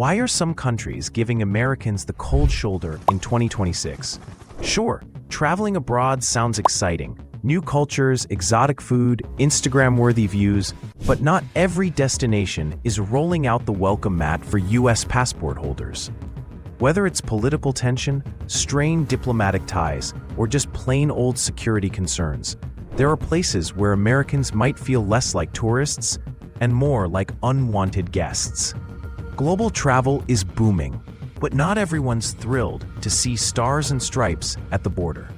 Why are some countries giving Americans the cold shoulder in 2026? Sure, traveling abroad sounds exciting. New cultures, exotic food, Instagram-worthy views, but not every destination is rolling out the welcome mat for US passport holders. Whether it's political tension, strained diplomatic ties, or just plain old security concerns, there are places where Americans might feel less like tourists and more like unwanted guests. Global travel is booming, but not everyone's thrilled to see stars and stripes at the border.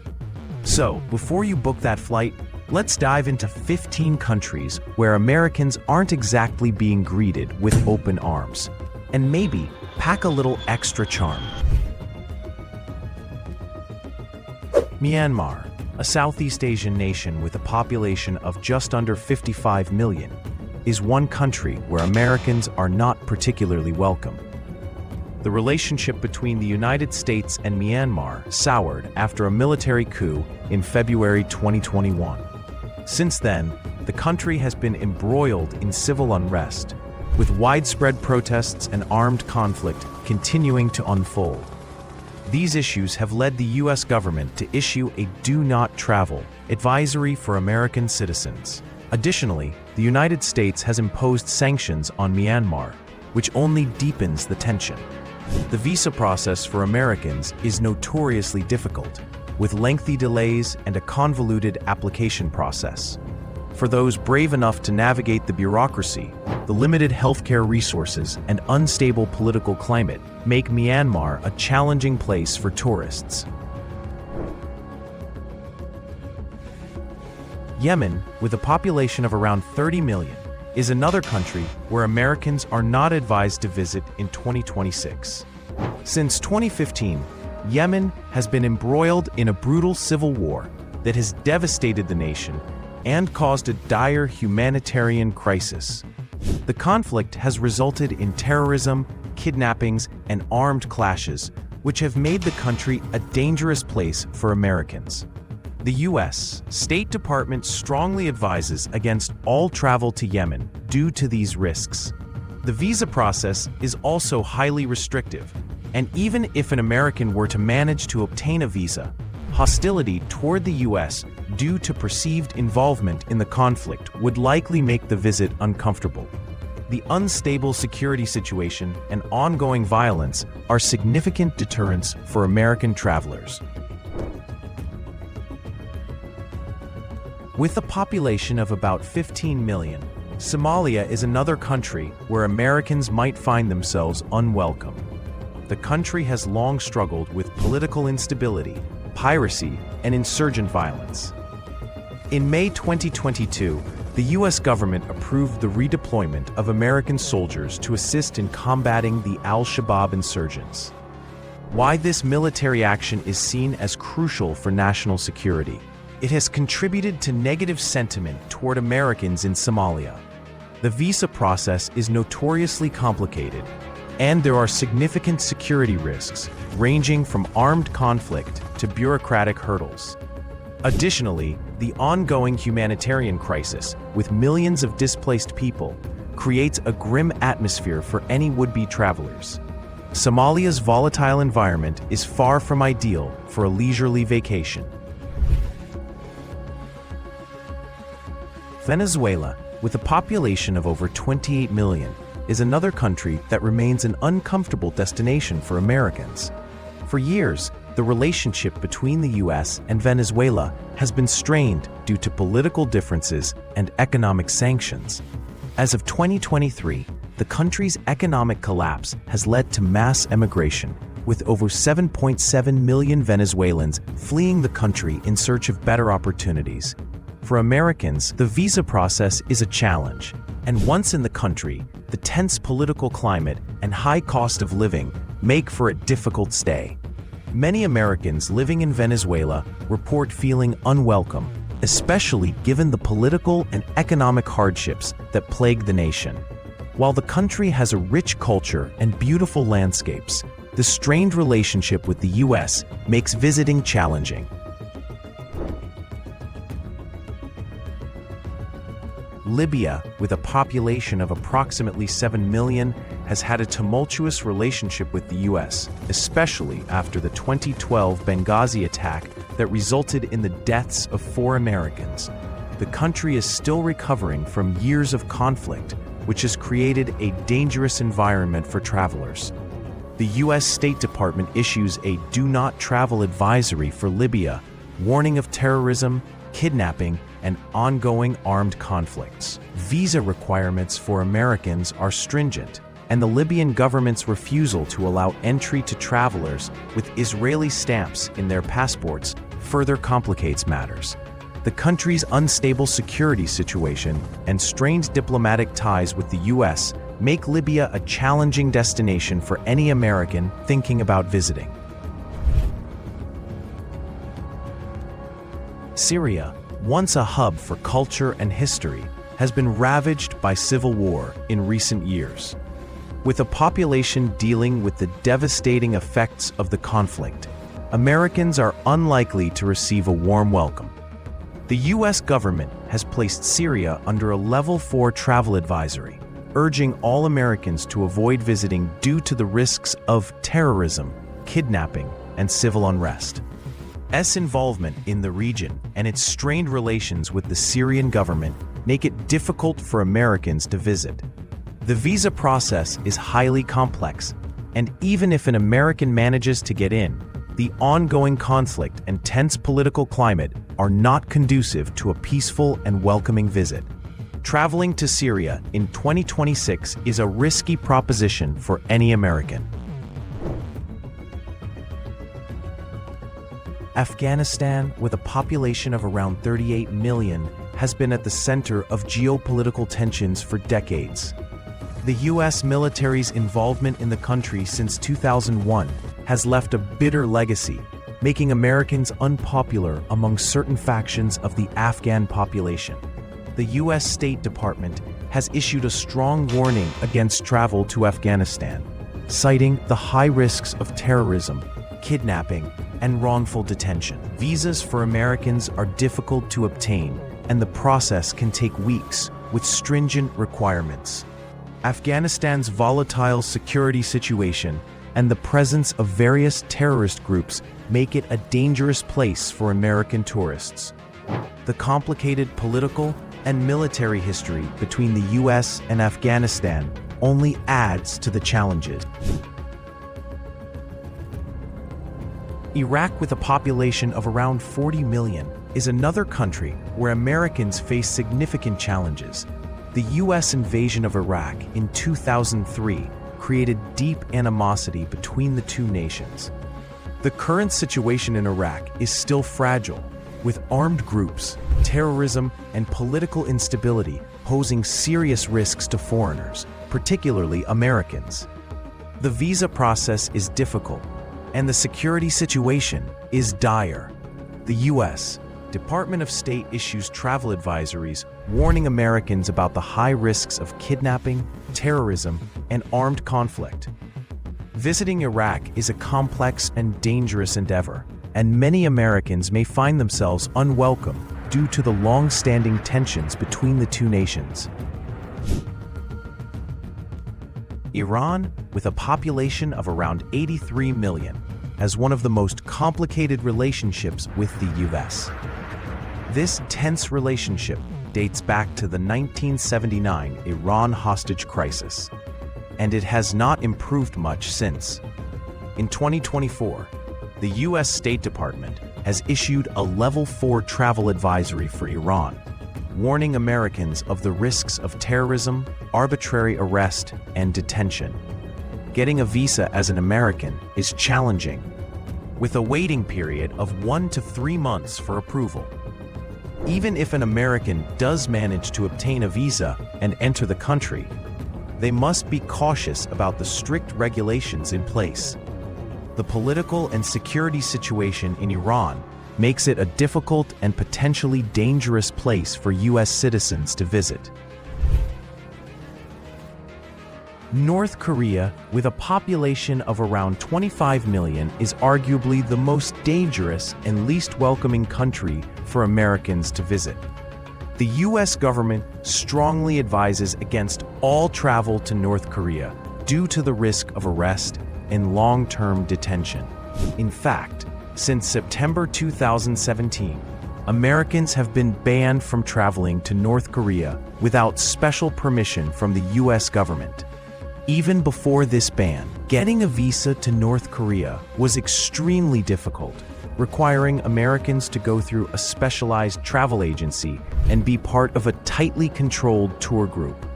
So, before you book that flight, let's dive into 15 countries where Americans aren't exactly being greeted with open arms, and maybe pack a little extra charm. Myanmar, a Southeast Asian nation with a population of just under 55 million, is one country where Americans are not particularly welcome. The relationship between the United States and Myanmar soured after a military coup in February 2021. Since then, the country has been embroiled in civil unrest, with widespread protests and armed conflict continuing to unfold. These issues have led the U.S. government to issue a do not travel advisory for American citizens. Additionally, the United States has imposed sanctions on Myanmar, which only deepens the tension. The visa process for Americans is notoriously difficult, with lengthy delays and a convoluted application process. For those brave enough to navigate the bureaucracy, the limited healthcare resources and unstable political climate make Myanmar a challenging place for tourists. Yemen, with a population of around 30 million, is another country where Americans are not advised to visit in 2026. Since 2015, Yemen has been embroiled in a brutal civil war that has devastated the nation and caused a dire humanitarian crisis. The conflict has resulted in terrorism, kidnappings, and armed clashes, which have made the country a dangerous place for Americans. The U.S. State Department strongly advises against all travel to Yemen due to these risks. The visa process is also highly restrictive, and even if an American were to manage to obtain a visa, hostility toward the U.S. due to perceived involvement in the conflict would likely make the visit uncomfortable. The unstable security situation and ongoing violence are significant deterrents for American travelers. With a population of about 15 million, Somalia is another country where Americans might find themselves unwelcome. The country has long struggled with political instability, piracy, and insurgent violence. In May 2022, the U.S. government approved the redeployment of American soldiers to assist in combating the al-Shabaab insurgents. Why this military action is seen as crucial for national security? It has contributed to negative sentiment toward Americans in Somalia. The visa process is notoriously complicated, and there are significant security risks, ranging from armed conflict to bureaucratic hurdles. Additionally, the ongoing humanitarian crisis, with millions of displaced people, creates a grim atmosphere for any would-be travelers. Somalia's volatile environment is far from ideal for a leisurely vacation. Venezuela, with a population of over 28 million, is another country that remains an uncomfortable destination for Americans. For years, the relationship between the U.S. and Venezuela has been strained due to political differences and economic sanctions. As of 2023, the country's economic collapse has led to mass emigration, with over 7.7 million Venezuelans fleeing the country in search of better opportunities. For Americans, the visa process is a challenge, and once in the country, the tense political climate and high cost of living make for a difficult stay. Many Americans living in Venezuela report feeling unwelcome, especially given the political and economic hardships that plague the nation. While the country has a rich culture and beautiful landscapes, the strained relationship with the U.S. makes visiting challenging. Libya, with a population of approximately 7 million, has had a tumultuous relationship with the U.S., especially after the 2012 Benghazi attack that resulted in the deaths of 4 Americans. The country is still recovering from years of conflict, which has created a dangerous environment for travelers. The U.S. State Department issues a do not travel advisory for Libya, warning of terrorism, kidnapping, and ongoing armed conflicts. Visa requirements for Americans are stringent, and the Libyan government's refusal to allow entry to travelers with Israeli stamps in their passports further complicates matters. The country's unstable security situation and strained diplomatic ties with the U.S. make Libya a challenging destination for any American thinking about visiting. Syria, once a hub for culture and history, has been ravaged by civil war in recent years. With a population dealing with the devastating effects of the conflict, Americans are unlikely to receive a warm welcome. The U.S. government has placed Syria under a Level 4 travel advisory, urging all Americans to avoid visiting due to the risks of terrorism, kidnapping, and civil unrest. U.S. involvement in the region and its strained relations with the Syrian government make it difficult for Americans to visit. The visa process is highly complex, and even if an American manages to get in, the ongoing conflict and tense political climate are not conducive to a peaceful and welcoming visit. Traveling to Syria in 2026 is a risky proposition for any American. Afghanistan, with a population of around 38 million, has been at the center of geopolitical tensions for decades. The U.S. military's involvement in the country since 2001 has left a bitter legacy, making Americans unpopular among certain factions of the Afghan population. The U.S. State Department has issued a strong warning against travel to Afghanistan, citing the high risks of terrorism, kidnapping, and wrongful detention. Visas for Americans are difficult to obtain, and the process can take weeks with stringent requirements. Afghanistan's volatile security situation and the presence of various terrorist groups make it a dangerous place for American tourists. The complicated political and military history between the U.S. and Afghanistan only adds to the challenges. Iraq, with a population of around 40 million, is another country where Americans face significant challenges. The U.S. invasion of Iraq in 2003 created deep animosity between the two nations. The current situation in Iraq is still fragile, with armed groups, terrorism, and political instability posing serious risks to foreigners, particularly Americans. The visa process is difficult, and the security situation is dire. The U.S. Department of State issues travel advisories warning Americans about the high risks of kidnapping, terrorism, and armed conflict. Visiting Iraq is a complex and dangerous endeavor, and many Americans may find themselves unwelcome due to the long-standing tensions between the two nations. Iran, with a population of around 83 million, has one of the most complicated relationships with the U.S. This tense relationship dates back to the 1979 Iran hostage crisis, and it has not improved much since. In 2024, the U.S. State Department has issued a Level 4 travel advisory for Iran, warning Americans of the risks of terrorism, arbitrary arrest, and detention. Getting a visa as an American is challenging, with a waiting period of 1 to 3 months for approval. Even if an American does manage to obtain a visa and enter the country, they must be cautious about the strict regulations in place. The political and security situation in Iran makes it a difficult and potentially dangerous place for U.S. citizens to visit. North Korea, with a population of around 25 million, is arguably the most dangerous and least welcoming country for Americans to visit. The U.S. government strongly advises against all travel to North Korea, due to the risk of arrest and long-term detention. In fact, since September 2017, Americans have been banned from traveling to North Korea without special permission from the US government. Even before this ban, getting a visa to North Korea was extremely difficult, requiring Americans to go through a specialized travel agency and be part of a tightly controlled tour group.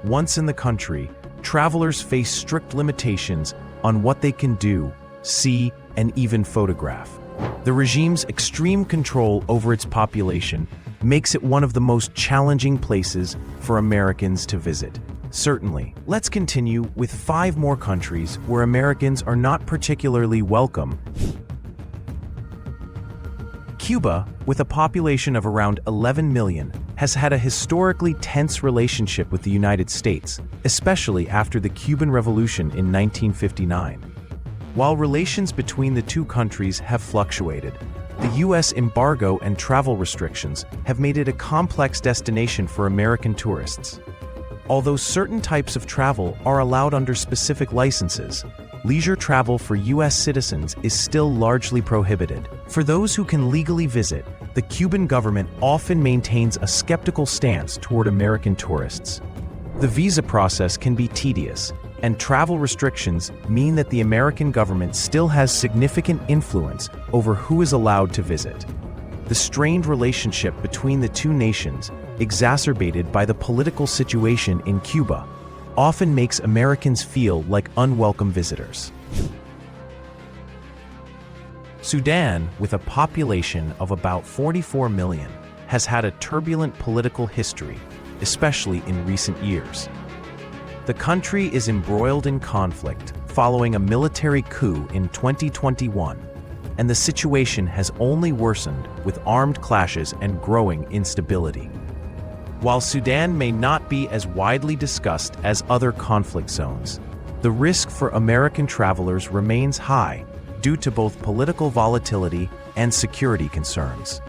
Once in the country, travelers face strict limitations on what they can do, see, and even photograph. The regime's extreme control over its population makes it one of the most challenging places for Americans to visit. Certainly, let's continue with 5 more countries where Americans are not particularly welcome. Cuba, with a population of around 11 million, has had a historically tense relationship with the United States, especially after the Cuban Revolution in 1959. While relations between the two countries have fluctuated, the U.S. embargo and travel restrictions have made it a complex destination for American tourists. Although certain types of travel are allowed under specific licenses, leisure travel for U.S. citizens is still largely prohibited. For those who can legally visit, the Cuban government often maintains a skeptical stance toward American tourists. The visa process can be tedious, and travel restrictions mean that the American government still has significant influence over who is allowed to visit. The strained relationship between the two nations, exacerbated by the political situation in Cuba, often makes Americans feel like unwelcome visitors. Sudan, with a population of about 44 million, has had a turbulent political history, especially in recent years. The country is embroiled in conflict following a military coup in 2021, and the situation has only worsened with armed clashes and growing instability. While Sudan may not be as widely discussed as other conflict zones, the risk for American travelers remains high due to both political volatility and security concerns.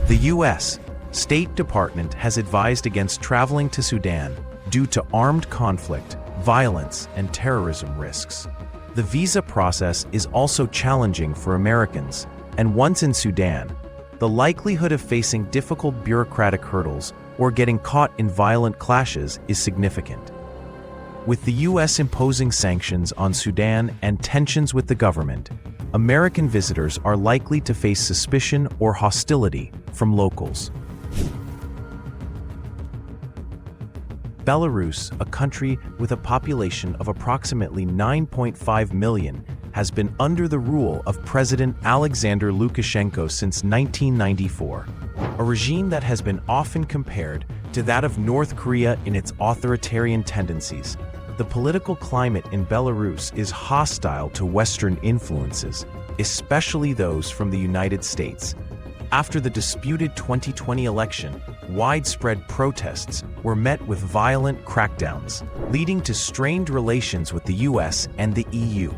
The U.S. State Department has advised against traveling to Sudan due to armed conflict, violence, and terrorism risks. The visa process is also challenging for Americans, and once in Sudan, the likelihood of facing difficult bureaucratic hurdles or getting caught in violent clashes is significant. With the U.S. imposing sanctions on Sudan and tensions with the government, American visitors are likely to face suspicion or hostility from locals. Belarus, a country with a population of approximately 9.5 million, has been under the rule of President Alexander Lukashenko since 1994, a regime that has been often compared to that of North Korea in its authoritarian tendencies. The political climate in Belarus is hostile to Western influences, especially those from the United States. After the disputed 2020 election, widespread protests were met with violent crackdowns, leading to strained relations with the US and the EU.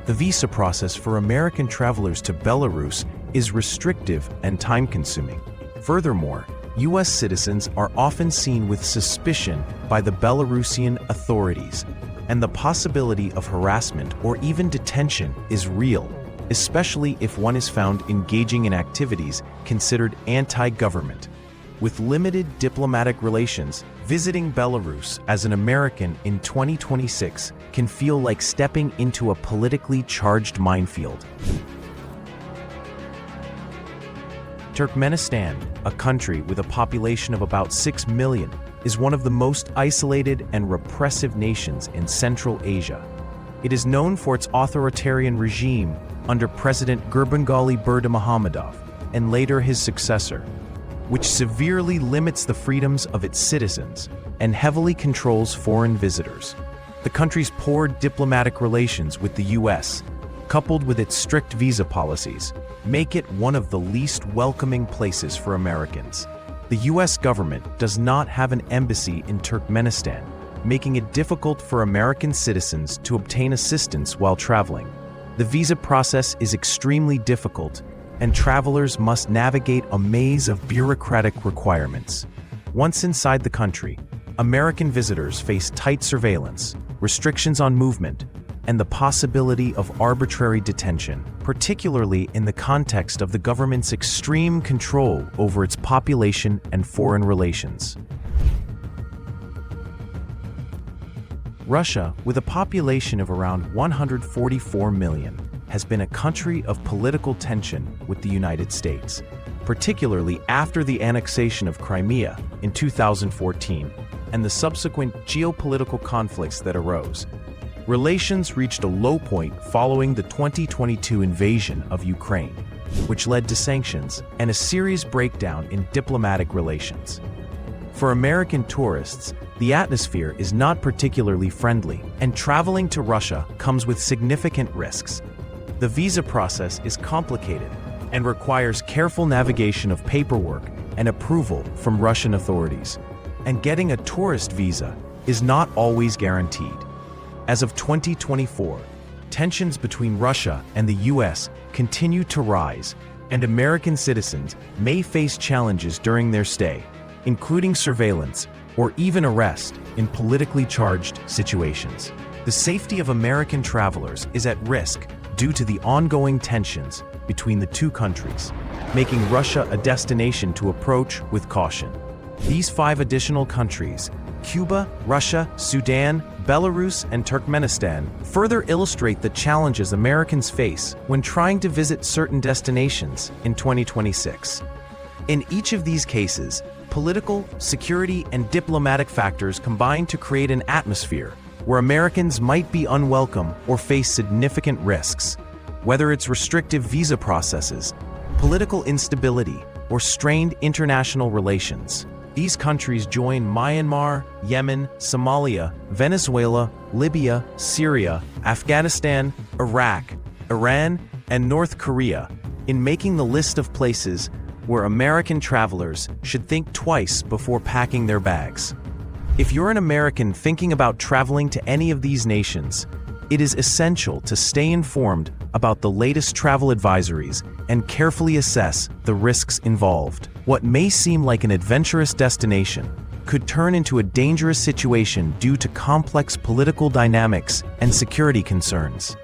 The visa process for American travelers to Belarus is restrictive and time-consuming. Furthermore, US citizens are often seen with suspicion by the Belarusian authorities, and the possibility of harassment or even detention is real, especially if one is found engaging in activities considered anti-government. With limited diplomatic relations, visiting Belarus as an American in 2026 can feel like stepping into a politically charged minefield. Turkmenistan, a country with a population of about 6 million, is one of the most isolated and repressive nations in Central Asia. It is known for its authoritarian regime under President Gurbanguly Berdimuhamedov and later his successor, which severely limits the freedoms of its citizens and heavily controls foreign visitors. The country's poor diplomatic relations with the US, coupled with its strict visa policies, make it one of the least welcoming places for Americans. The US government does not have an embassy in Turkmenistan, making it difficult for American citizens to obtain assistance while traveling. The visa process is extremely difficult, and travelers must navigate a maze of bureaucratic requirements. Once inside the country, American visitors face tight surveillance, restrictions on movement, and the possibility of arbitrary detention, particularly in the context of the government's extreme control over its population and foreign relations. Russia, with a population of around 144 million, has been a country of political tension with the United States, particularly after the annexation of Crimea in 2014 and the subsequent geopolitical conflicts that arose. Relations reached a low point following the 2022 invasion of Ukraine, which led to sanctions and a serious breakdown in diplomatic relations. For American tourists, the atmosphere is not particularly friendly, and traveling to Russia comes with significant risks. The visa process is complicated and requires careful navigation of paperwork and approval from Russian authorities. And getting a tourist visa is not always guaranteed. As of 2024, tensions between Russia and the US continue to rise, and American citizens may face challenges during their stay, including surveillance or even arrest in politically charged situations. The safety of American travelers is at risk due to the ongoing tensions between the two countries, making Russia a destination to approach with caution. These 5 additional countries, Cuba, Russia, Sudan, Belarus, and Turkmenistan, further illustrate the challenges Americans face when trying to visit certain destinations in 2026. In each of these cases, political, security, and diplomatic factors combine to create an atmosphere where Americans might be unwelcome or face significant risks. Whether it's restrictive visa processes, political instability, or strained international relations, these countries join Myanmar, Yemen, Somalia, Venezuela, Libya, Syria, Afghanistan, Iraq, Iran, and North Korea in making the list of places where American travelers should think twice before packing their bags. If you're an American thinking about traveling to any of these nations, it is essential to stay informed about the latest travel advisories and carefully assess the risks involved. What may seem like an adventurous destination could turn into a dangerous situation due to complex political dynamics and security concerns.